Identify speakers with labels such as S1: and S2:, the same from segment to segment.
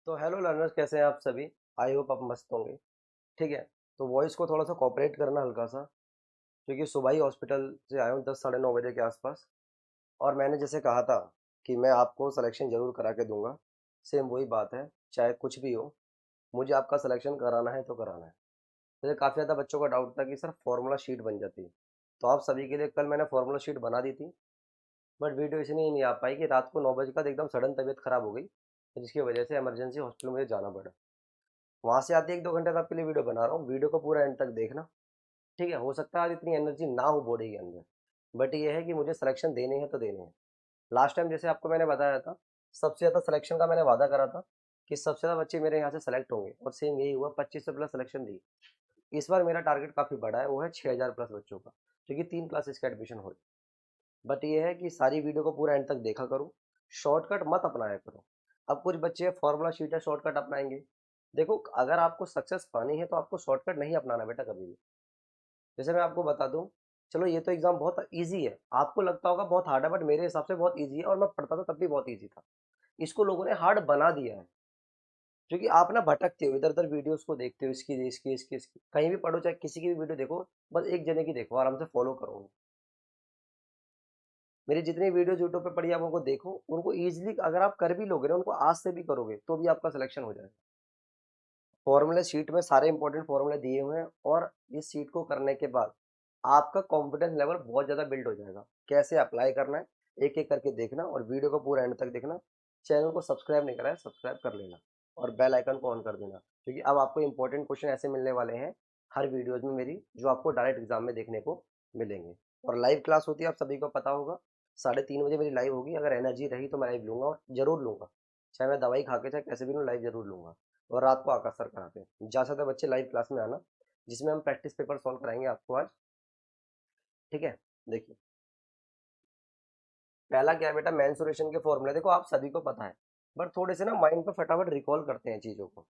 S1: तो hello learners, कैसे हैं आप सभी। आई होप आप मस्त होंगे। ठीक है। तो वॉइस को थोड़ा सा कॉपरेट करना हल्का सा, क्योंकि सुबह ही हॉस्पिटल से आया हूँ 10 साढ़े 9 बजे के आसपास। और मैंने जैसे कहा था कि मैं आपको सिलेक्शन ज़रूर करा के दूंगा। सेम वही बात है, चाहे कुछ भी हो, मुझे आपका सिलेक्शन कराना है तो कराना है। मुझे काफ़ी ज़्यादा बच्चों का डाउट था कि सर फॉर्मूला शीट बन जाती है, तो आप सभी के लिए कल मैंने फॉर्मूला शीट बना दी थी। बट वीडियो इसलिए नहीं आ पाई कि रात को 9 बजे का एकदम सडन तबीयत खराब हो गई, जिसकी वजह से इमरजेंसी हॉस्पिटल मुझे जाना पड़ा। वहां से आते 1-2 घंटे तक आपके लिए वीडियो बना रहा हूँ, वीडियो को पूरा एंड तक देखना। ठीक है। हो सकता है आज इतनी एनर्जी ना हो बॉडी के अंदर, बट ये है कि मुझे सिलेक्शन देने हैं तो देने हैं। लास्ट टाइम जैसे आपको मैंने बताया था, सबसे ज़्यादा सिलेक्शन का मैंने वादा करा था कि सबसे ज़्यादा बच्चे मेरे यहाँ से सेलेक्ट होंगे, और सेम यही हुआ, 2500 प्लस सिलेक्शन दी। इस बार मेरा टारगेट काफ़ी बड़ा है, वो है 6000 प्लस बच्चों का, क्योंकि 3 क्लासेस का एडमिशन हो। बट ये है कि सारी वीडियो को पूरा एंड तक देखा करो, शॉर्टकट मत अपनाया करो। अब कुछ बच्चे फॉर्मूला शीट है शॉर्टकट अपनाएंगे। देखो, अगर आपको सक्सेस पानी है तो आपको शॉर्टकट नहीं अपनाना बेटा कभी भी। जैसे मैं आपको बता दूं, चलो ये तो एग्जाम बहुत इजी है, आपको लगता होगा बहुत हार्ड है, बट मेरे हिसाब से बहुत इजी है, और मैं पढ़ता था तब भी बहुत इजी था। इसको लोगों ने हार्ड बना दिया है, क्योंकि आप ना भटकते हो इधर उधर, वीडियोस को देखते हो, इसकी कहीं भी पढ़ो, चाहे किसी की भी वीडियो देखो, बस एक जने की देखो, आराम से फॉलो करो। मेरी जितनी वीडियोस यूट्यूब पे पड़ी आप उनको देखो, उनको ईजिली अगर आप कर भी लोगे ना, उनको आज से भी करोगे तो भी आपका सिलेक्शन हो जाएगा। फॉर्मूले शीट में सारे इंपॉर्टेंट फॉर्मूले दिए हुए हैं, और इस शीट को करने के बाद आपका कॉन्फिडेंस लेवल बहुत ज़्यादा बिल्ड हो जाएगा। कैसे अप्लाई करना है एक एक करके देखना, और वीडियो को पूरा एंड तक देखना। चैनल को सब्सक्राइब नहीं करा है, सब्सक्राइब कर लेना, और बेल आइकन को ऑन कर देना, क्योंकि अब आपको इंपॉर्टेंट क्वेश्चन ऐसे मिलने वाले हैं हर वीडियोज में मेरी, जो आपको डायरेक्ट एग्जाम में देखने को मिलेंगे। और लाइव क्लास होती है, आप सभी को पता होगा, 3:30 बजे मेरी लाइव होगी। अगर एनर्जी रही तो मैं लाइव लूंगा, और जरूर लूंगा, चाहे मैं दवाई खा के चाहे कैसे भी लूँ, लाइव जरूर लूंगा। और रात को आकाश सर कराते हैं, ज़्यादा से ज़्यादा बच्चे लाइव क्लास में आना, जिसमें हम प्रैक्टिस पेपर सॉल्व कराएंगे आपको आज। ठीक है। देखिए, पहला क्या है बेटा, मेंसुरेशन के फॉर्मूले देखो, आप सभी को पता है, बट थोड़े से ना माइंड पे फटाफट रिकॉल करते हैं चीज़ों को।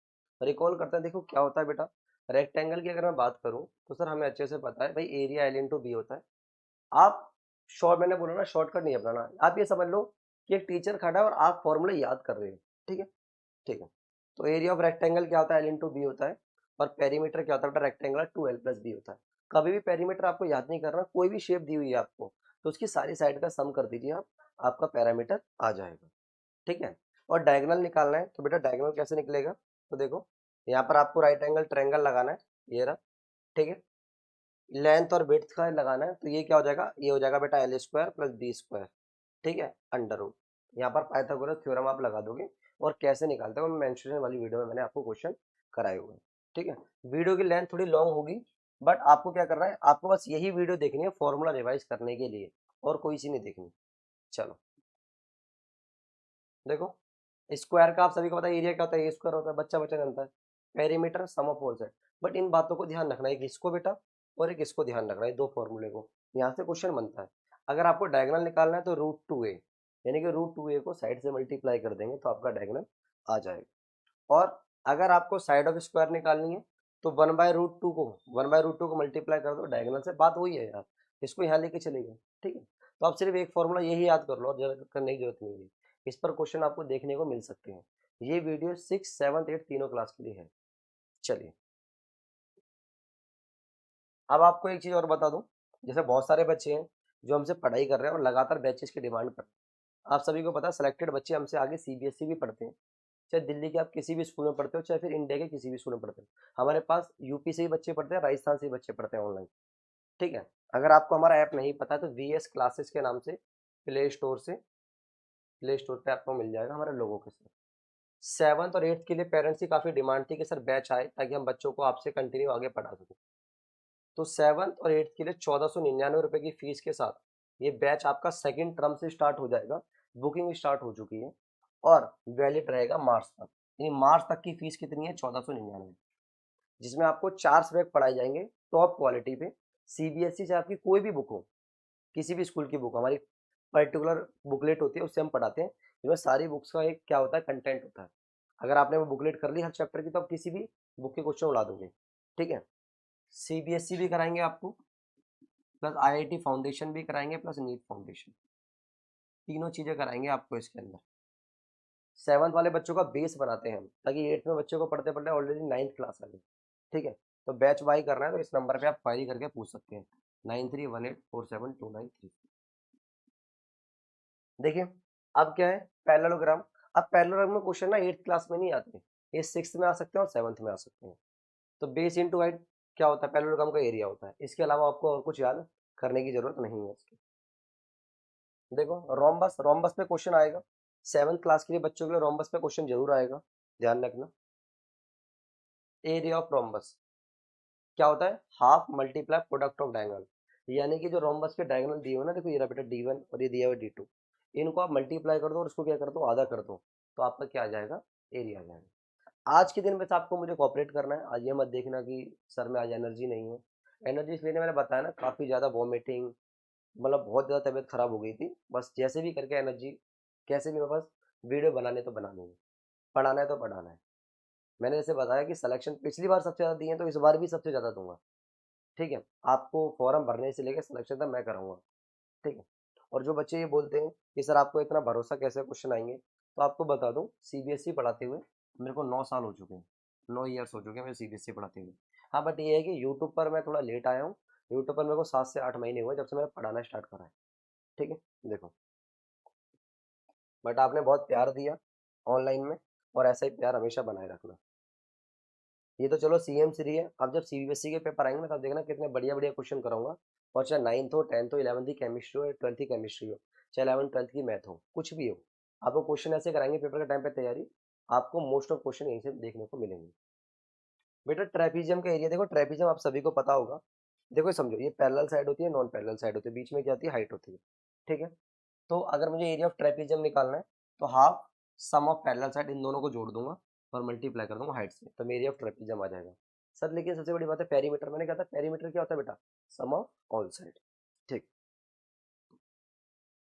S1: रिकॉल करते हैं, देखो क्या होता है बेटा। रेक्टेंगल की अगर मैं बात करूं, तो सर हमें अच्छे से पता है भाई, एरिया एल इंटू बी होता है। आप शॉर्ट, मैंने बोला ना शॉर्टकट नहीं अपनाना, आप ये समझ लो कि एक टीचर खड़ा है और आप फॉर्मूले याद कर रहे हो। ठीक है। ठीक है। तो एरिया ऑफ रेक्टेंगल क्या होता है, एल इंटू बी होता है। और पेरीमीटर क्या होता है बेटा, रेक्टेंगल 2l+b होता है। कभी भी पेरीमीटर आपको याद नहीं करना, कोई भी शेप दी हुई है आपको, तो उसकी सारी साइड का सम कर दीजिए आप, आपका पैरामीटर आ जाएगा। ठीक है। और डायगोनल निकालना है, तो बेटा डायगोनल कैसे निकलेगा, तो देखो, यहाँ पर आपको राइट एंगल ट्रायंगल लगाना है, ये रहा। ठीक है। लेंथ और विड्थ का लगाना है, तो ये क्या हो जाएगा, ये हो जाएगा बेटा l² + b²। ठीक है। अंडर रूट, यहाँ पर पाइथागोरस थ्योरम आप लगा दोगे। और कैसे निकालते हैं वो मेंशुरेशन वाली वीडियो में मैंने आपको क्वेश्चन कराए हुए हैं। ठीक है। वीडियो की लेंथ थोड़ी लॉन्ग होगी, बट आपको क्या करना है, आपको बस यही वीडियो देखनी है फॉर्मूला रिवाइज करने के लिए, और कोई सी नहीं देखनी। चलो देखो, स्क्वायर का आप सभी को पता है, एरिया क्या होता है, ए स्क्वायर होता है, बच्चा बच्चा जानता है। पेरीमीटर सम ऑफ होल्स है। बट इन बातों को ध्यान रखना है, एक इसको बेटा और एक इसको ध्यान रखना है, दो फॉर्मूले को। यहाँ से क्वेश्चन बनता है। अगर आपको डायगोनल निकालना है तो √2a, यानी कि √2a को साइड से मल्टीप्लाई कर देंगे तो आपका डायगोनल आ जाएगा। और अगर आपको साइड ऑफ स्क्वायर निकालनी है, तो 1/√2 को मल्टीप्लाई कर दो डायगोनल से, बात वही है यार। इसको यहाँ लेके चलेगा। ठीक है। तो आप सिर्फ एक फॉर्मूला यही याद कर लो, और ज़्यादा करने की जरूरत नहीं है। इस पर क्वेश्चन आपको देखने को मिल सकते हैं। ये वीडियो 6, 7, 8 तीनों क्लास के लिए है। चलिए, अब आपको एक चीज़ और बता दूं, जैसे बहुत सारे बच्चे हैं जो हमसे पढ़ाई कर रहे हैं और लगातार बैचेस की डिमांड कर रहे हैं। आप सभी को पता है, सिलेक्टेड बच्चे हमसे आगे सीबीएसई भी पढ़ते हैं, चाहे दिल्ली के आप किसी भी स्कूल में पढ़ते हो, चाहे फिर इंडिया के किसी भी स्कूल में पढ़ते हो। हमारे पास यूपी से ही बच्चे पढ़ते हैं, राजस्थान से ही बच्चे पढ़ते हैं ऑनलाइन। ठीक है। अगर आपको हमारा ऐप नहीं पता है, तो वीएस क्लासेस के नाम से प्ले स्टोर पे आपको मिल जाएगा हमारे लोगों के साथ। 7th और 8th के लिए पेरेंट्स की काफ़ी डिमांड थी कि सर बैच आए, ताकि हम बच्चों को आपसे कंटिन्यू आगे पढ़ा सकें। तो 7th और 8th के लिए 1499 रुपये की फीस के साथ ये बैच आपका सेकंड टर्म से स्टार्ट हो जाएगा। बुकिंग स्टार्ट हो चुकी है, और वैलिड रहेगा मार्च तक। यानी मार्च तक की फीस कितनी है, 1499, जिसमें आपको 4 सब्जेक्ट पढ़ाए जाएंगे टॉप क्वालिटी पे। सीबीएसई से आपकी कोई भी बुक हो, किसी भी स्कूल की बुक, हमारी पर्टिकुलर बुकलेट होती है, उससे हम पढ़ाते हैं, जिसमें सारी बुक्स का एक क्या होता है, कंटेंट होता है। अगर आपने वो बुकलेट कर ली हर चैप्टर की, तो आप किसी भी बुक के क्वेश्चन उड़ा दोगे। ठीक है। सीबीएसई भी कराएंगे आपको, प्लस आईआईटी फाउंडेशन भी कराएंगे, प्लस नीट फाउंडेशन, तीनों चीज़ें कराएंगे आपको इसके अंदर। 7th वाले बच्चों का बेस बनाते हैं हम, ताकि 8th में बच्चों को पढ़ते पढ़ते ऑलरेडी 9th क्लास आ गई। ठीक है, तो बैच बाई करना है तो इस नंबर पे आप क्वारी करके पूछ सकते हैं, 9318472993। देखिए अब क्या है, पैरेललोग्राम। अब पैरेललोग्राम में क्वेश्चन ना 8th क्लास में नहीं आते, ये 6th में आ सकते हैं और 7th में आ सकते हैं। तो बेस इंटू हाइट क्या होता है, पैरेललोग्राम का एरिया होता है, इसके अलावा आपको और कुछ याद करने की जरूरत नहीं है इसकी। देखो रोम्बस, रोम्बस पे क्वेश्चन आएगा, 7th क्लास के लिए बच्चों के लिए रोम्बस पे क्वेश्चन जरूर आएगा, ध्यान रखना। एरिया ऑफ रोम्बस क्या होता है, half multiply product of diagonal, यानी कि जो रोम्बस के डायगोनल दिए हो ना, देखो ये रहा बेटा D1 और ये दिया हुआ D2, इनको आप मल्टीप्लाई कर दो और उसको क्या कर दो, आधा कर दो, तो आपका क्या आ जाएगा, एरिया आ जाएगा। आज के दिन बस आपको मुझे कॉपरेट करना है, आज ये मत देखना कि सर में आज एनर्जी नहीं है। एनर्जी इसलिए नहीं, मैंने बताया ना काफ़ी ज़्यादा वॉमिटिंग, मतलब बहुत ज़्यादा तबीयत खराब हो गई थी, बस जैसे भी करके एनर्जी, कैसे भी, मैं बस वीडियो बनाने तो बनानी है, पढ़ाना है तो पढ़ाना है। मैंने जैसे बताया कि सिलेक्शन पिछली बार सबसे ज़्यादा दिए हैं, तो इस बार भी सबसे ज़्यादा दूंगा। ठीक है, आपको फॉर्म भरने से लेकर सिलेक्शन तक मैं कराऊंगा। ठीक है, और जो बच्चे ये बोलते हैं कि सर आपको इतना भरोसा कैसे क्वेश्चन आएंगे, तो आपको बता दूं, सीबीएसई पढ़ाते हुए मेरे को 9 साल हो चुके हैं, 9 ईयर्स हो चुके हैं मेरे सीबीएसई पढ़ाते हुए। हाँ बट ये है कि यूट्यूब पर मैं थोड़ा लेट आया हूँ, यूट्यूब पर मेरे को 7 से 8 महीने हुए जब से मैंने पढ़ाना स्टार्ट करा है। ठीक है, देखो, बट आपने बहुत प्यार दिया ऑनलाइन में, और ऐसा ही प्यार हमेशा बनाए रखना। ये तो चलो सीएम श्री है, अब जब सीबीएसई के पेपर आएंगे ना, तब देखना कितने बढ़िया बढ़िया क्वेश्चन कराऊंगा। और चाहे 9th हो, 10th हो, 11th की केमिस्ट्री हो, 12th की केमिस्ट्री हो, चाहे 11th 12th की मैथ हो, कुछ भी हो, आपको क्वेश्चन ऐसे कराएंगे पेपर के टाइम पे तैयारी, आपको मोस्ट ऑफ क्वेश्चन यहीं से देखने को मिलेंगे। बेटा ट्रेपीजियम का एरिया देखो, ट्रेपीजियम आप सभी को पता होगा। देखो ये समझो, ये पैरेलल साइड होती है, नॉन पैरेलल साइड होती है, बीच में क्या होती है, हाइट होती है। ठीक है, तो अगर मुझे एरिया ऑफ ट्रेपीजियम निकालना है, तो half sum of parallel side, इन दोनों को जोड़ दूंगा और मल्टीप्लाई कर दूंगा हाइट से, तो मेरी ऑफ ट्रेपीजियम आ जाएगा। सर लेकिन सबसे बड़ी बात है पेरीमीटर, मैंने कहा था पेरीमीटर क्या होता है बेटा, सम ऑफ ऑल साइड। ठीक,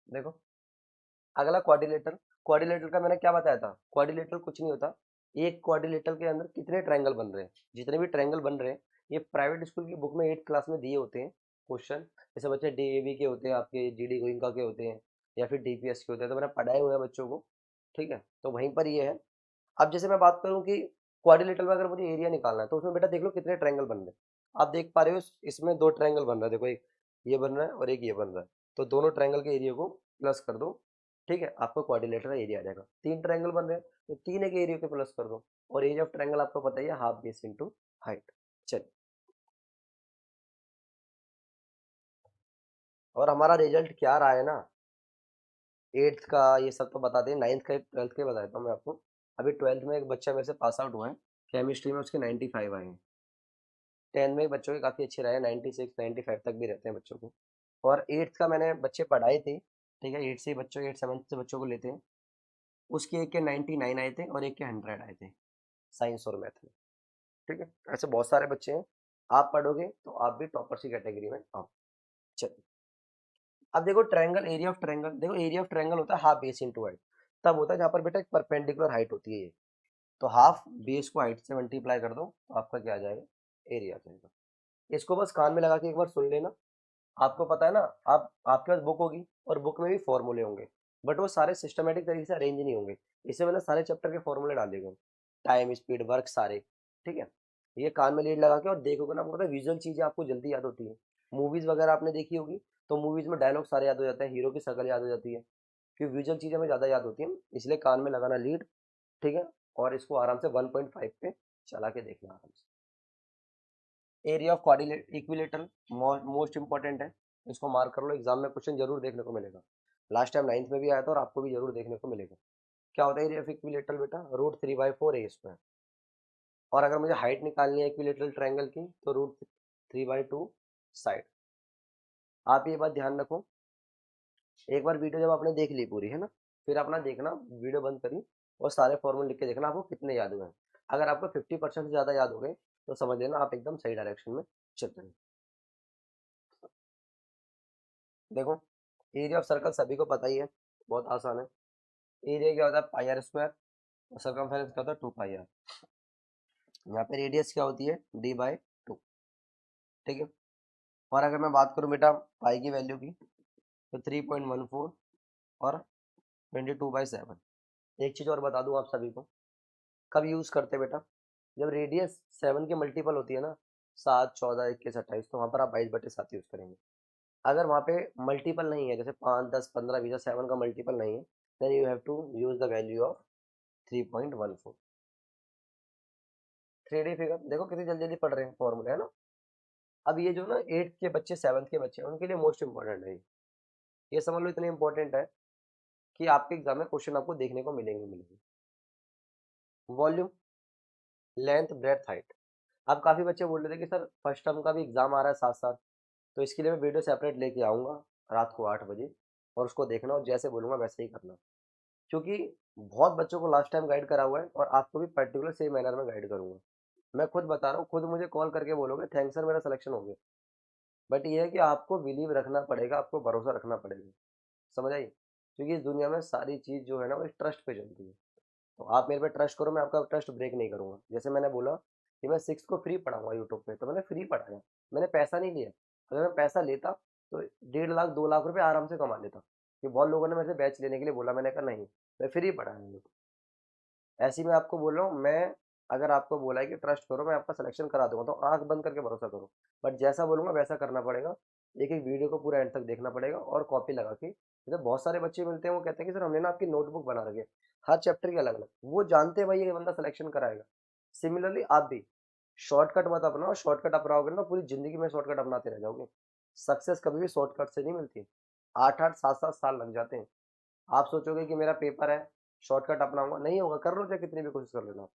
S1: देखो अगला क्वाड्रिलेटरल। क्वाड्रिलेटरल का मैंने क्या बताया था, क्वाड्रिलेटरल कुछ नहीं होता, एक क्वाड्रिलेटरल के अंदर कितने ट्रायंगल बन रहे हैं, जितने भी ट्रायंगल बन रहे हैं, ये प्राइवेट स्कूल की बुक में 8th क्लास में दिए होते हैं क्वेश्चन। जैसे बच्चे डीएवी के होते हैं, आपके जीडी गोइंका के होते हैं, या फिर डीपीएस के होते हैं, तो मैंने पढ़ाए हुए हैं बच्चों को। ठीक है, तो वहीं पर ये है। अब जैसे मैं बात करूं कि क्वाड्रिलेटरल में अगर मुझे एरिया निकालना है, तो उसमें बेटा देख लो कितने ट्रायंगल बन रहे हैं। आप देख पा रहे हो इसमें 2 ट्रायंगल बन रहा है, देखो एक ये बन रहा है और एक ये बन रहा है, तो दोनों ट्रायंगल के एरिया को प्लस कर दो। ठीक है, आपको क्वाड्रिलेटरल एरिया आ जाएगा। 3 ट्रायंगल बन रहे हैं, तो तीन एक एरिया के प्लस कर दो, और एरिया ऑफ ट्रायंगल आपको पता ही है, हाफ बेस इंटू हाइट। चलिए, और हमारा रिजल्ट क्या रहा है ना, 8th का ये सब तो बता दें, 9th का 12th का बता देता हूँ मैं आपको। अभी 12th में एक बच्चा मेरे से पास आउट हुआ है, केमिस्ट्री में उसके 95 आए हैं। 10th में बच्चों के काफ़ी अच्छे रहे, 96 95 तक भी रहते हैं बच्चों को। और 8th का मैंने बच्चे पढ़ाए थे, ठीक है, 8 से बच्चों, 8 7 से बच्चों को लेते हैं, उसके एक के 99 आए थे और एक के 100 आए थे, साइंस और मैथ में। ठीक है, ऐसे बहुत सारे बच्चे हैं, आप पढ़ोगे तो आप भी टॉपर्स की कैटेगरी में आओ। चलिए, अब देखो ट्रायंगल, एरिया ऑफ ट्रायंगल, देखो एरिया ऑफ ट्रायंगल होता है हाफ बेस इंटू हाइट, तब होता है जहाँ पर बेटा एक परपेंडिकुलर हाइट होती है ये, तो हाफ बेस को हाइट से मल्टीप्लाई कर दो, तो आपका क्या आ जाएगा, एरिया आ जाएगा। इसको बस कान में लगा के एक बार सुन लेना। आपको पता है ना, आप आपके पास बुक होगी और बुक में भी फॉर्मूले होंगे, बट वो सारे सिस्टमेटिक तरीके से अरेंज नहीं होंगे, इसमें मैंने सारे चैप्टर के फॉर्मूले डाले गए, टाइम स्पीड वर्क सारे। ठीक है, ये कान में लीड लगा के और देखोगे ना, आपको पता है विजुअल चीजें आपको जल्दी याद होती है। मूवीज वगैरह आपने देखी होगी, तो मूवीज में डायलॉग सारे याद हो जाते हैं, हीरो की शक्ल याद हो जाती है, क्योंकि विजुअल चीजें हमें ज्यादा याद होती हैं, इसलिए कान में लगाना लीड। ठीक है, और इसको आराम से 1.5 पे चला के देखना आराम से। Area of quadrilateral equilateral most important है, इसको मार्क कर लो, एग्जाम में क्वेश्चन जरूर देखने को मिलेगा, लास्ट टाइम 9th में भी आया था और आपको भी जरूर देखने को मिलेगा। क्या होता है एरिया ऑफ इक्विलेटरल बेटा, √3/4 a²। और अगर मुझे हाइट निकालनी है इक्विलेटरल ट्रायंगल की, तो √3/2 साइड। आप ये बात ध्यान रखो, एक बार वीडियो जब आपने देख ली पूरी है ना, फिर अपना देखना, वीडियो बंद करी और सारे फॉर्मूले लिख के देखना आपको कितने याद हुए हैं। अगर आपको 50% से ज़्यादा याद हो गए, तो समझ लेना आप एकदम सही डायरेक्शन में चल रहे हैं। देखो एरिया ऑफ सर्कल सभी को पता ही है, बहुत आसान है। एरिया क्या होता है, πr² और सर्कमफेरेंस क्या होता है, 2πr। यहाँ पे रेडियस क्या होती है, d/2। ठीक है, और अगर मैं बात करूँ बेटा पाई की वैल्यू की, तो 3.14 और 22/7, एक चीज़ और बता दूं आप सभी को, कब यूज़ करते हैं बेटा, जब रेडियस 7 की मल्टीपल होती है ना, 7, 14, 21, 28, तो वहाँ पर आप 22/7 यूज़ करेंगे। अगर वहाँ पे मल्टीपल नहीं है, जैसे 5, 10, 15, 20, 7 का मल्टीपल नहीं है, then you have to use the value of 3.14। 3D figure देखो कितनी जल्दी जल्दी पढ़ रहे हैं फॉर्मूले, है ना। अब ये जो ना 8th के बच्चे, 7th के बच्चे हैं, उनके लिए मोस्ट इंपॉर्टेंट है ये समझ लो, इतने इंपॉर्टेंट है कि आपके एग्जाम में क्वेश्चन आपको देखने को मिलेंगे मिलेंगे। Volume, length, breadth, height. अब काफ़ी बच्चे बोल रहे थे कि सर फर्स्ट टर्म का भी एग्जाम आ रहा है साथ साथ, तो इसके लिए मैं वीडियो सेपरेट लेके आऊँगा रात को 8 बजे, और उसको देखना और जैसे बोलूँगा वैसे ही करना, क्योंकि बहुत बच्चों को लास्ट टाइम गाइड करा हुआ है और आपको भी पर्टिकुलर सेम मैनर में गाइड करूँगा। मैं खुद बता रहा हूँ, खुद मुझे कॉल करके बोलोगे थैंक्स सर मेरा सिलेक्शन हो गया, बट ये है कि आपको बिलीव रखना पड़ेगा, आपको भरोसा रखना पड़ेगा, समझ आई। क्योंकि इस दुनिया में सारी चीज़ जो है ना वो ट्रस्ट पे चलती है, तो आप मेरे पे ट्रस्ट करो, मैं आपका ट्रस्ट ब्रेक नहीं करूँगा। जैसे मैंने बोला कि मैं 6 को फ्री पढ़ाऊंगा यूट्यूब पे, तो मैंने फ्री पढ़ाया, मैंने पैसा नहीं लिया। अगर मैं पैसा लेता तो 1.5 लाख 2 लाख रुपए आराम से कमा लेता, कि बहुत लोगों ने मेरे से बैच लेने के लिए बोला, मैंने कहा नहीं, मैं फ्री पढ़ाया। ऐसे ही मैं आपको बोल रहा हूँ, मैं अगर आपको बोला है कि ट्रस्ट करो, मैं आपका सिलेक्शन करा दूंगा, तो आंख बंद करके भरोसा करो, बट जैसा बोलूंगा वैसा करना पड़ेगा। एक एक वीडियो को पूरा एंड तक देखना पड़ेगा और कॉपी लगा के, जैसे बहुत सारे बच्चे मिलते हैं वो कहते हैं कि सर हमने ना आपकी नोटबुक बना रखी है, हर चैप्टर की अलग अलग, वो जानते हैं भाई ये बंदा सिलेक्शन कराएगा। सिमिलरली आप भी शॉर्टकट मत अपनाओ, शॉर्टकट अपनाओगे ना पूरी जिंदगी में शॉर्टकट अपनाते रह जाओगे। सक्सेस कभी भी शॉर्टकट से नहीं मिलती, 8-8 7-7 साल लग जाते हैं। आप सोचोगे कि मेरा पेपर है, शॉर्टकट अपनाऊंगा, नहीं होगा, कर लो चाहे कितनी भी कोशिश कर लेना।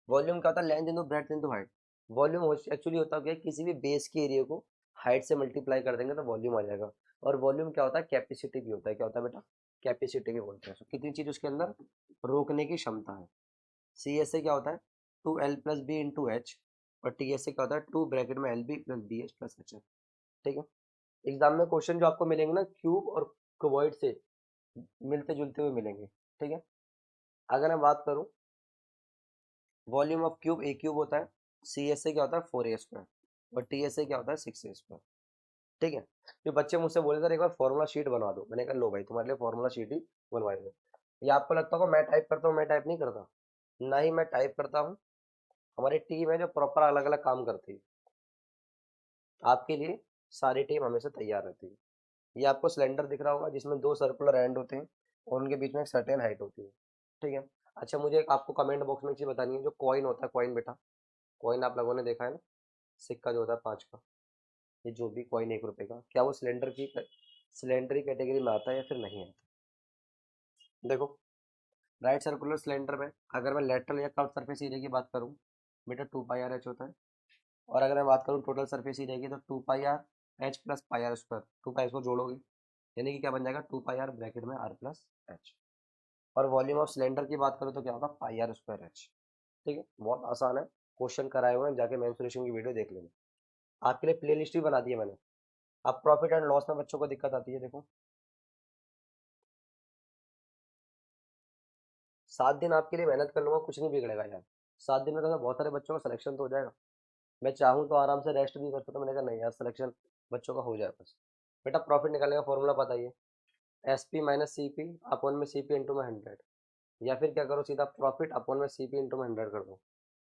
S1: वॉल्यूम क्या होता है, length into breadth into height. Volume actually होता है क्या, किसी भी बेस के एरिया को हाइट से मल्टीप्लाई कर देंगे तो वॉल्यूम आ जाएगा। और वॉल्यूम क्या होता है, कैपेसिटी भी होता है। क्या होता है बेटा, कैपेसिटी भी बोलते हैं। So, कितनी चीज उसके अंदर रोकने की क्षमता है। सी एस से क्या होता है, 2L+B/H, और टी एस से क्या होता है, 2 ब्रैकेट में LB+BH+H है। ठीक है। एग्जाम में क्वेश्चन जो आपको मिलेंगे ना, क्यूब और क्यूबॉइड से मिलते जुलते हुए मिलेंगे। ठीक है। अगर मैं बात करूं, volume of cube A cube होता है, सी एस से क्या होता है 4A², और टी एस से क्या होता है 6A²। ठीक है। जो बच्चे मुझसे बोले सर एक बार फॉर्मूला शीट बनवा दो, मैंने कहा लो भाई तुम्हारे लिए फॉर्मूला शीट ही बनवाएंगे। ये आपको लगता होगा मैं टाइप करता हूँ, मैं टाइप नहीं करता, ना ही मैं टाइप करता हूँ। हमारी टीम है जो प्रॉपर अलग अलग काम करती है, आपके लिए सारी टीम हमेशा तैयार रहती है। ये आपको सिलेंडर दिख रहा होगा जिसमें 2 सर्कुलर एंड होते हैं और उनके बीच में एक सर्टेन हाइट होती है। ठीक है। अच्छा मुझे आपको कमेंट बॉक्स में एक चीज़ बतानी है, जो कॉइन होता है, कॉइन बेटा, कॉइन आप लोगों ने देखा है ना, सिक्का जो होता है 5 का, ये जो भी कॉइन 1 रुपए का, क्या वो सिलेंडर की कैटेगरी में आता है या फिर नहीं आता। देखो, राइट सर्कुलर सिलेंडर में अगर मैं लेटरल या कर्व सरफेस एरिया की बात करूँ, बेटा 2πr/h होता है। और अगर मैं बात करूँ टोटल सरफेस एरिया की, तो 2πr/h+πr², 2 पाई इसको जोड़ोगे, यानी कि क्या बन जाएगा, 2πr/r+h। और वॉल्यूम ऑफ सिलेंडर की बात करूँ तो क्या होगा, πr²h। ठीक है, बहुत आसान है, क्वेश्चन कराए हुए हैं, जाके मेंसुरेशन की वीडियो देख लेना। आपके लिए प्ले लिस्ट भी बना दी है मैंने। अब प्रॉफिट एंड लॉस में बच्चों को दिक्कत आती है, देखो 7 दिन आपके लिए मेहनत कर लूंगा, कुछ नहीं बिगड़ेगा यार। 7 दिन में तो बहुत सारे बच्चों का सिलेक्शन तो हो जाएगा। मैं चाहूँ तो आराम से रेस्ट भी कर सकता हूँ, मैंने कहा नहीं यार सिलेक्शन बच्चों का हो जाए बस। बेटा प्रॉफिट निकालने का फॉर्मूला बताइए, SP - CP अपॉन में CP इंटू में 100, या फिर क्या करो सीधा प्रॉफिट अपॉन में CP इंटू में 100 कर दो।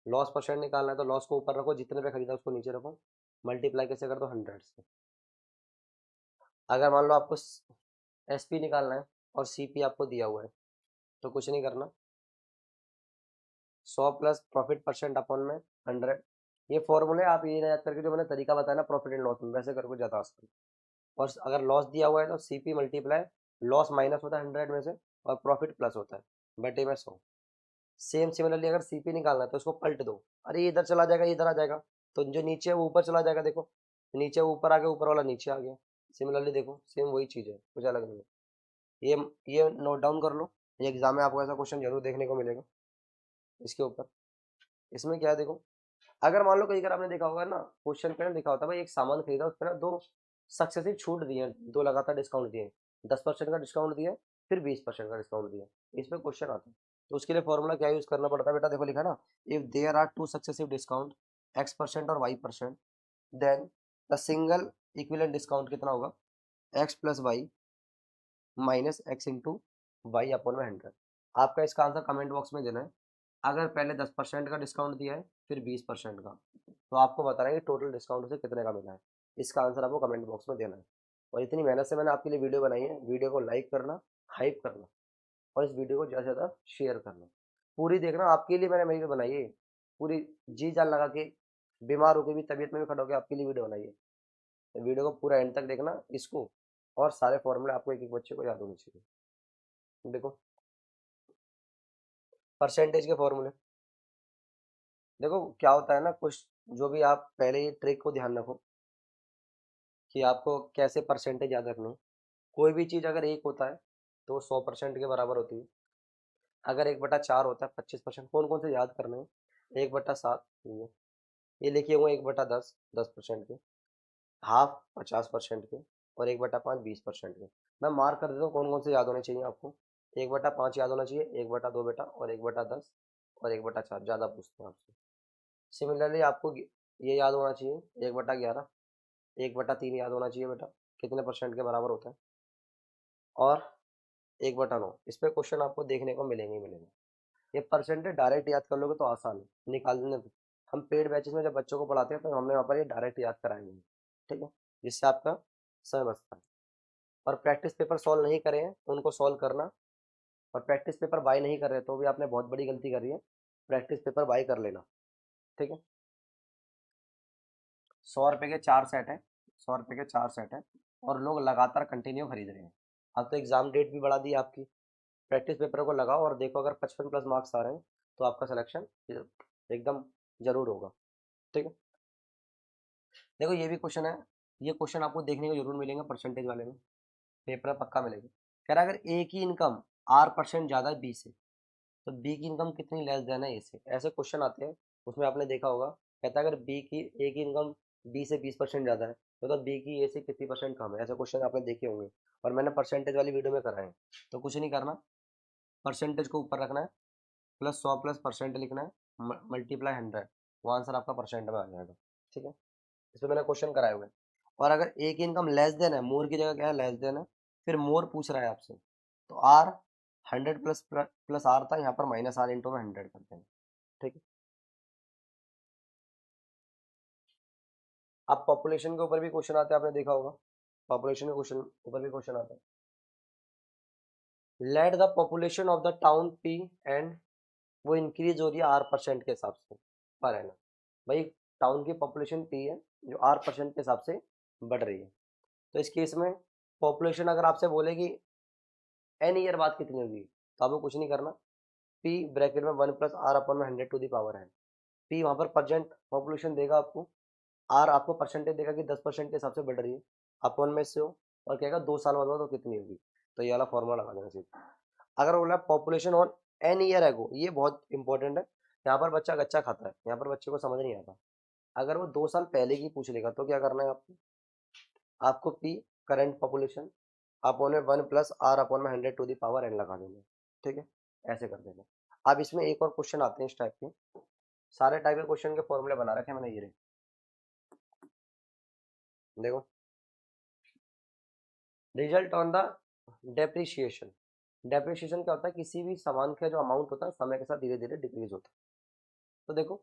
S1: लॉस परसेंट निकालना है तो लॉस को ऊपर रखो, जितने पे खरीदा उसको नीचे रखो, मल्टीप्लाई कैसे कर दो 100 से। अगर मान लो आपको SP निकालना है और CP आपको दिया हुआ है, तो कुछ नहीं करना, 100 प्लस प्रॉफिट परसेंट अपॉन में 100। ये फॉर्मूले आप ये याद करके, जो मैंने तरीका बताया ना प्रॉफिट एंड लॉस में, वैसे करके ज़्यादा आसान। और अगर लॉस दिया हुआ है तो CP मल्टीप्लाई, लॉस माइनस होता है 100 में से और प्रॉफिट प्लस होता है, बटे में 100। सेम सिमिलरली अगर CP निकालना है तो उसको पलट दो, अरे इधर चला जाएगा इधर आ जाएगा, तो जो नीचे है वो ऊपर चला जाएगा, देखो नीचे ऊपर आ गया, ऊपर वाला नीचे आ गया। सिमिलरली देखो सेम वही चीज़ है, कुछ अलग नहीं है। ये नोट डाउन कर लो, ये एग्जाम में आपको ऐसा क्वेश्चन जरूर देखने को मिलेगा इसके ऊपर। इसमें क्या है देखो, अगर मान लो कई बार आपने देखा होगा ना, क्वेश्चन पे ना लिखा होता है भाई एक सामान खरीदा, उस पर ना 2 सक्सेसिव छूट दिए हैं, 2 लगातार डिस्काउंट दिए हैं, 10% का डिस्काउंट दिया है, फिर 20% का डिस्काउंट दिया है, इस पे क्वेश्चन आता है। तो उसके लिए फॉर्मूला क्या यूज करना पड़ता है बेटा, देखो लिखा ना, if there are 2 successive discount X% और Y%, then the single equivalent discount कितना होगा, X + Y - X × Y upon में 100। आपका इसका आंसर कमेंट बॉक्स में देना है। अगर पहले 10% का डिस्काउंट दिया है फिर 20% का, तो आपको बताना है कि टोटल डिस्काउंट उसे कितने का मिला है। इसका आंसर आपको कमेंट बॉक्स में देना है। और इतनी मेहनत से मैंने आपके लिए वीडियो बनाई है, वीडियो को लाइक करना, हाइप करना, और इस वीडियो को ज़्यादा से ज़्यादा शेयर करना। पूरी देखना, आपके लिए मैंने वीडियो बनाई है, पूरी जी जान लगा के, बीमार होकर भी, तबीयत में भी खड़ा होकर आपके लिए वीडियो बनाई है। तो वीडियो को पूरा एंड तक देखना इसको, और सारे फॉर्मूले आपको एक एक बच्चे को याद होने चाहिए। देखो परसेंटेज के फॉर्मूले, देखो क्या होता है ना, कुछ जो भी आप पहले ही ट्रिक को ध्यान रखो कि आपको कैसे परसेंटेज याद रखना है। कोई भी चीज़ अगर एक होता है तो 100% के बराबर होती है। अगर 1/4 होता है 25%। कौन कौन से याद करने हैं? 1/7 ये लिखे हुए 1/10 10% के, हाफ 50% के, और 1/5 20% के। मैं मार्क कर देता हूँ कौन कौन से याद होने चाहिए आपको। 1/5 याद होना चाहिए, 1/2 बेटा, और 1/10, और 1/4 ज़्यादा पूछते हैं आपसे। सिमिलरली आपको ये याद होना चाहिए 1/11, 1/3 याद होना चाहिए बेटा, कितने परसेंट के बराबर होता है, और 1/9। इस पे क्वेश्चन आपको देखने को मिलेंगे ही मिलेंगे। ये परसेंटेज डायरेक्ट याद कर लोगे तो आसान है निकाल देने। हम पेड बैचेस में जब बच्चों को पढ़ाते हैं तो हमने वहाँ पर ये डायरेक्ट याद कराएंगे, ठीक है, जिससे आपका समय बचता है। और प्रैक्टिस पेपर सॉल्व नहीं करे हैं तो उनको सॉल्व करना, और प्रैक्टिस पेपर बाय नहीं कर रहे तो भी आपने बहुत बड़ी गलती करी है। प्रैक्टिस पेपर बाय कर लेना, ठीक है। 100 रुपये के 4 सेट है, 100 रुपये के 4 सेट है, और लोग लगातार कंटिन्यू खरीद रहे हैं। अब तो एग्जाम डेट भी बढ़ा दी आपकी। प्रैक्टिस पेपर को लगाओ और देखो, अगर 55+ मार्क्स आ रहे हैं तो आपका सिलेक्शन एकदम जरूर होगा, ठीक है। देखो ये भी क्वेश्चन है, ये क्वेश्चन आपको देखने को जरूर मिलेंगे परसेंटेज वाले में, पेपर में पक्का मिलेगा। कह रहा है अगर ए की इनकम R% ज़्यादा है बी से, तो बी की इनकम कितनी लेस देन है ए से। ऐसे क्वेश्चन आते हैं, उसमें आपने देखा होगा, कहता है अगर ए की इनकम बी से 20% ज़्यादा है तो बी की ए से कितनी परसेंट कम है। ऐसे क्वेश्चन आपने देखे होंगे, और मैंने परसेंटेज वाली वीडियो में कराए हैं। तो कुछ नहीं करना, परसेंटेज को ऊपर रखना है, +100 + % लिखना है, मल्टीप्लाई 100, वो आंसर आपका परसेंट में आ जाएगा, ठीक है। इस पे मैंने क्वेश्चन कराए हुए हैं। और अगर ए की इनकम लेस देन है, मोर की जगह क्या है, लेस देन है, फिर मोर पूछ रहा है आपसे, तो आर 100 प्लस आर था, यहाँ पर -R इंटू में 100 करते हैं, ठीक है। अब पॉपुलेशन के ऊपर भी क्वेश्चन आते हैं, आपने देखा होगा, पॉपुलेशन के क्वेश्चन ऊपर भी क्वेश्चन आता है। Let the population of the town P and, वो इंक्रीज हो रही है R% के हिसाब से पर एनम। भाई टाउन की पॉपुलेशन पी है जो R% के हिसाब से बढ़ रही है। तो इस केस में पॉपुलेशन अगर आपसे बोले कि एन ईयर बाद कितनी होगी, तो आपको कुछ नहीं करना, पी ब्रैकेट में 1+R/100 है। पी वहाँ पर परसेंट पॉपुलेशन देगा आपको, आर आपको परसेंटेज देगा कि 10% के हिसाब से बढ़ रही है, अपन में से हो, और कहेगा 2 साल बाद तो कितनी होगी। तो ये वाला फॉर्मूला लगा देना सीधा। अगर बोला पॉपुलेशन ऑन एन ईयर एगो, ये बहुत इंपॉर्टेंट है। यहाँ पर बच्चा कच्चा खाता है, यहाँ पर बच्चे को समझ नहीं आता। अगर वो 2 साल पहले की पूछ लेगा तो क्या करना है आपको, आपको पी करंट पॉपुलेशन अपॉन में 1+R/100 लगा देना, ठीक है, ऐसे कर देना। अब इसमें एक और क्वेश्चन आते हैं इस टाइप के, सारे टाइप के क्वेश्चन के फॉर्मूले बना रखे हैं मैंने, ये रहे देखो। Result on the depreciation. Depreciation क्या होता है, किसी भी सामान का जो अमाउंट होता है समय के साथ धीरे धीरे डिक्रीज होता है। तो देखो,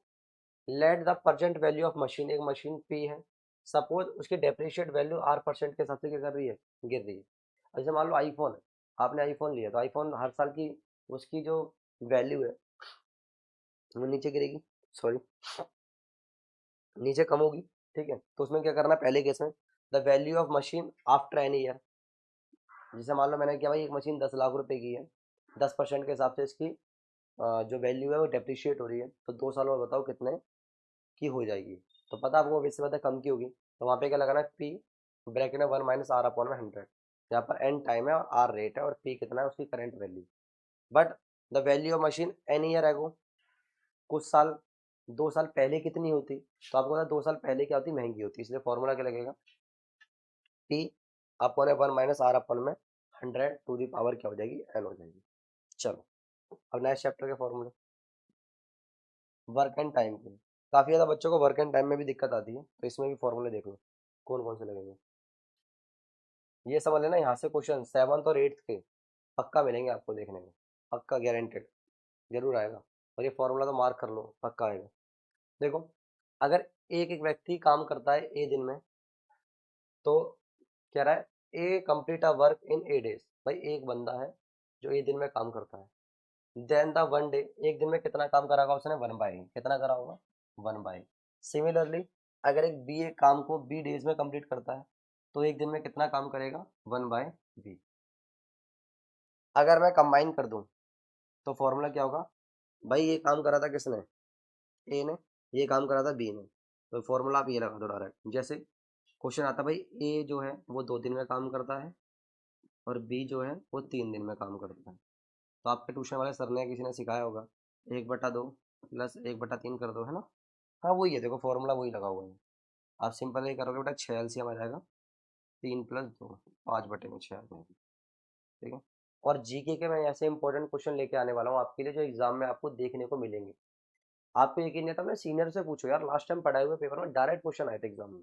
S1: let the percent value of machine, एक मशीन पी है, सपोज उसकी डेप्रिशिएट वैल्यू R% के हिसाब से क्या कर रही है, गिर रही है। जैसे मान लो आईफोन है, आपने आईफोन लिया, तो आईफोन हर साल की उसकी जो वैल्यू है वो नीचे गिरेगी, सॉरी नीचे कम होगी, ठीक है। तो उसमें क्या करना है, पहले केस में the value of machine after an year. जैसे मान लो मैंने किया भाई एक मशीन 10 लाख रुपए की है, 10% के हिसाब से इसकी जो वैल्यू है वो डेप्रिशिएट हो रही है, तो 2 साल में बताओ कितने की हो जाएगी। तो पता आपको वैसे पता कम की होगी, तो वहाँ पे क्या लगाना है, पी ब्रैकेट में 1-R/100, यहाँ पर एन टाइम है और आर रेट है, और पी कितना है उसकी current value. But the value of machine an year ago, कुछ साल 2 साल पहले कितनी होती, तो आपको पता है 2 साल पहले क्या होती, महंगी होती, इसलिए फॉर्मूला क्या लगेगा, पी अपन 1-R/100 क्या हो जाएगी, एन हो जाएगी। चलो अब नेक्स्ट चैप्टर के फॉर्मूले, वर्क एंड टाइम के। काफ़ी ज़्यादा बच्चों को वर्क एंड टाइम में भी दिक्कत आती है, तो इसमें भी फॉर्मूले देख लो कौन कौन से लगेंगे। ये समझ लेना, यहाँ से क्वेश्चन 7th और 8th के पक्का मिलेंगे आपको देखने में। पक्का गारंटेड जरूर आएगा। और ये फॉर्मूला तो मार्क कर लो, पक्का आएगा। देखो, अगर एक एक व्यक्ति काम करता है ए दिन में, तो कह रहा है a complete a work in a days. भाई एक बंदा है जो ए दिन में काम करता है। देन द वन डे, एक दिन में कितना काम करा होगा उसने, 1/, कितना करा होगा, 1/। सिमिलरली अगर एक बी एक काम को बी डेज में कंप्लीट करता है, तो एक दिन में कितना काम करेगा, 1/b। अगर मैं कंबाइन कर दूं तो फॉर्मूला क्या होगा, भाई ये काम करा था किसने, ए ने, ये काम करा था बी ने, तो फॉर्मूला आप ये लगा दो डायरेक्ट। जैसे क्वेश्चन आता भाई ए जो है वो 2 दिन में काम करता है और बी जो है वो 3 दिन में काम करता है, तो आपके ट्यूशन वाले सर ने किसी ने सिखाया होगा 1/2 प्लस 1/3 कर दो, है ना। हाँ वही है, देखो फॉर्मूला वही लगा हुआ है। आप सिंपल ये करोगे बेटा, 6 एलसीएम आ जाएगा, 3 + 2, 5/6 आ जाएगा। ठीक है। और जीके के मैं ऐसे इंपॉर्टेंट क्वेश्चन लेके आने वाला हूँ आपके लिए, जो एग्जाम में आपको देखने को मिलेंगे। आपको यकीन नहीं था, मैं सीनियर से पूछो यार, लास्ट टाइम पढ़ाए हुए पेपर में डायरेक्ट क्वेश्चन आए थे एग्जाम में।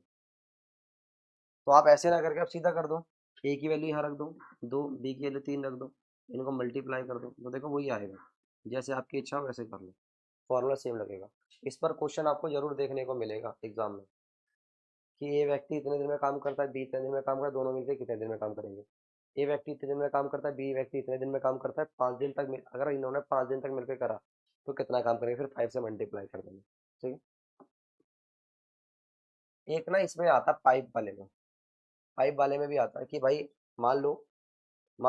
S1: तो आप ऐसे ना करके आप सीधा कर दो, ए की वैल्यू यहाँ रख दो 2, बी की वैल्यू 3 रख दो, इनको मल्टीप्लाई कर दो, तो देखो वही आएगा। जैसे आपकी इच्छा हो वैसे कर लो, फॉर्मूला सेम लगेगा। इस पर क्वेश्चन आपको जरूर देखने को मिलेगा एग्जाम में, कि ये व्यक्ति इतने दिन में काम करता है, बी इतने दिन में काम करता है, दोनों मिलकर कितने दिन में काम करेंगे। ए व्यक्ति इतने दिन में काम करता है, बी व्यक्ति इतने दिन में काम करता है, 5 दिन तक अगर इन्होंने 5 दिन तक मिलकर करा तो कितना काम करेंगे, फिर 5 से मल्टीप्लाई कर देंगे। ठीक है। एक ना इसमें आता पाइप वाले में, पाइप वाले में भी आता है कि भाई मान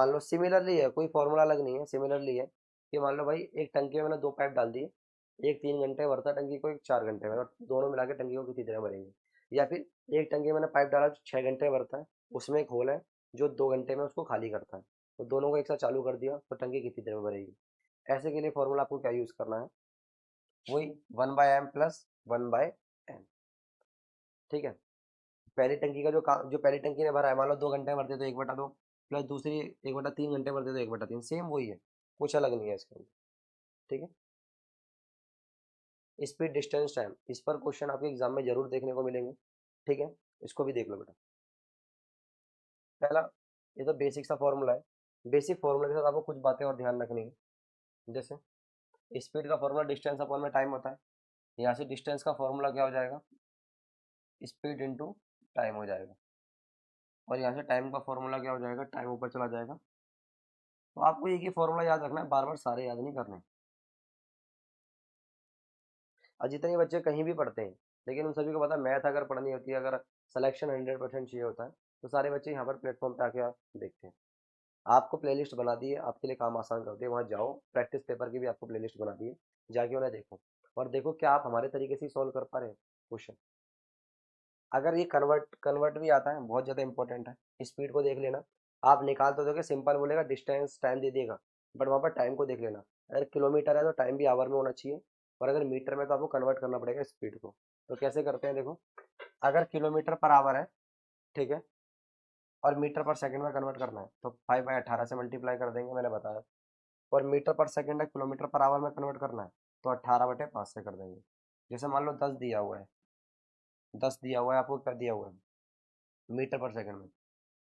S1: लो सिमिलरली है, कोई फॉर्मूला अलग नहीं है, सिमिलरली है कि मान लो भाई एक टंकी में मैंने 2 पाइप डाल दिए, एक 3 घंटे भरता है टंकी को, एक 4 घंटे में, और दोनों मिला के टंकी को कितनी देर में भरेंगे। या फिर एक टंकी में मैंने पाइप डाला जो 6 घंटे में भरता है, उसमें एक होल है जो 2 घंटे में उसको खाली करता है, तो दोनों को एक साथ चालू कर दिया तो टंकी कितनी देर में भरेगी। ऐसे के लिए फॉर्मूला आपको क्या यूज करना है, वही 1/m प्लस 1/n। ठीक है। पहली टंकी का जो पहली टंकी ने भरा है, मान लो 2 घंटे में भरते तो 1/2, प्लस दूसरी 1/3 घंटे भरते तो 1/3, सेम वही है, कुछ अलग नहीं है इसके अंदर। ठीक है। स्पीड डिस्टेंस टाइम, इस पर क्वेश्चन आपके एग्जाम में जरूर देखने को मिलेंगे। ठीक है। इसको भी देख लो बेटा। पहला, ये तो बेसिक सा फॉर्मूला है, बेसिक फॉर्मूला के साथ आपको कुछ बातें और ध्यान रखनी है। जैसे स्पीड का फॉर्मूला डिस्टेंस अपॉन में टाइम होता है, यहाँ से डिस्टेंस का फॉर्मूला क्या हो जाएगा, स्पीड इंटू टाइम हो जाएगा, और यहाँ से टाइम का फॉर्मूला क्या हो जाएगा, टाइम ऊपर चला जाएगा। तो आपको एक ही फॉर्मूला याद रखना है, बार बार सारे याद नहीं करने। और जितने बच्चे कहीं भी पढ़ते हैं, लेकिन उन सभी को पता है मैथ अगर पढ़नी होती है, अगर सिलेक्शन 100% चाहिए होता है, तो सारे बच्चे यहाँ पर प्लेटफॉर्म पे आके आप देखते हैं। आपको प्लेलिस्ट बना दी है, आपके लिए काम आसान कर दिए, वहाँ जाओ, प्रैक्टिस पेपर की भी आपको प्लेलिस्ट बना दी है, जाके उन्हें देखो, और देखो क्या आप हमारे तरीके से सॉल्व कर पा रहे हैं क्वेश्चन। अगर ये कन्वर्ट कन्वर्ट भी आता है, बहुत ज़्यादा इंपॉर्टेंट है, स्पीड को देख लेना। आप निकाल तो दोगे, सिंपल बोलेगा डिस्टेंस टाइम दे देगा, बट वहाँ पर टाइम को देख लेना। अगर किलोमीटर है तो टाइम भी आवर में होना चाहिए, और अगर मीटर में तो आपको कन्वर्ट करना पड़ेगा स्पीड को। तो कैसे करते हैं देखो, अगर किलोमीटर पर आवर है, ठीक है, और मीटर पर सेकंड में कन्वर्ट करना है, तो 5/18 से मल्टीप्लाई कर देंगे, मैंने बताया। और मीटर पर सेकंड है, किलोमीटर पर आवर में कन्वर्ट करना है, तो 18/5 से कर देंगे। जैसे मान लो 10 दिया हुआ है, 10 दिया हुआ है आपको, क्या दिया हुआ है, मीटर पर सेकंड में,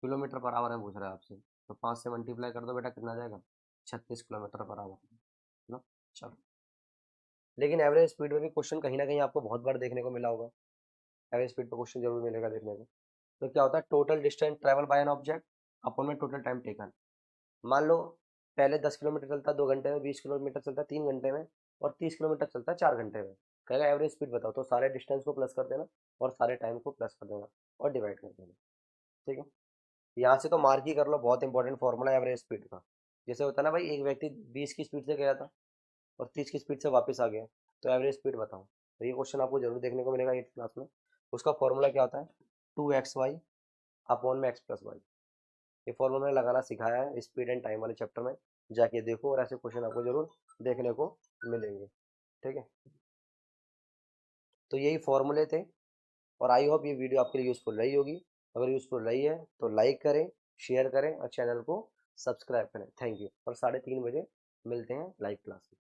S1: किलोमीटर पर आवर में पूछ रहा है आपसे, तो 5 से मल्टीप्लाई कर दो बेटा, कितना आ जाएगा, 36 किलोमीटर पर आवर। ना, चलो। लेकिन एवरेज स्पीड में भी क्वेश्चन कहीं ना कहीं आपको बहुत बार देखने को मिला होगा, एवरेज स्पीड पर क्वेश्चन जरूर मिलेगा देखने को। तो क्या होता है, total distance travel by an object upon में टोटल टाइम टेकन। मान लो पहले 10 किलोमीटर चलता है 2 घंटे में, 20 किलोमीटर चलता है 3 घंटे में, और 30 किलोमीटर चलता है 4 घंटे में। कहेगा एवरेज स्पीड बताओ, तो सारे डिस्टेंस को प्लस कर देना, और सारे टाइम को प्लस कर देना, और डिवाइड कर देना। ठीक है। यहाँ से तो मार्क ही कर लो, बहुत इंपॉर्टेंट फॉर्मूला एवरेज स्पीड का। जैसे होता है ना भाई, एक व्यक्ति 20 की स्पीड से गया था और 30 की स्पीड से वापस आ गया, तो एवरेज स्पीड बताओ। तो ये क्वेश्चन आपको जरूर देखने को मिलेगा 8th क्लास में। उसका फॉर्मूला क्या होता है, 2xy अपॉन में x+y। ये फॉर्मूला मैंने लगाना सिखाया है स्पीड एंड टाइम वाले चैप्टर में, जाके देखो, और ऐसे क्वेश्चन आपको जरूर देखने को मिलेंगे। ठीक है। तो यही फॉर्मूले थे, और आई होप ये वीडियो आपके लिए यूज़फुल रही होगी। अगर यूज़फुल रही है तो लाइक करें, शेयर करें, और चैनल को सब्सक्राइब करें। Thank you. और 3:30 बजे मिलते हैं लाइव क्लास में।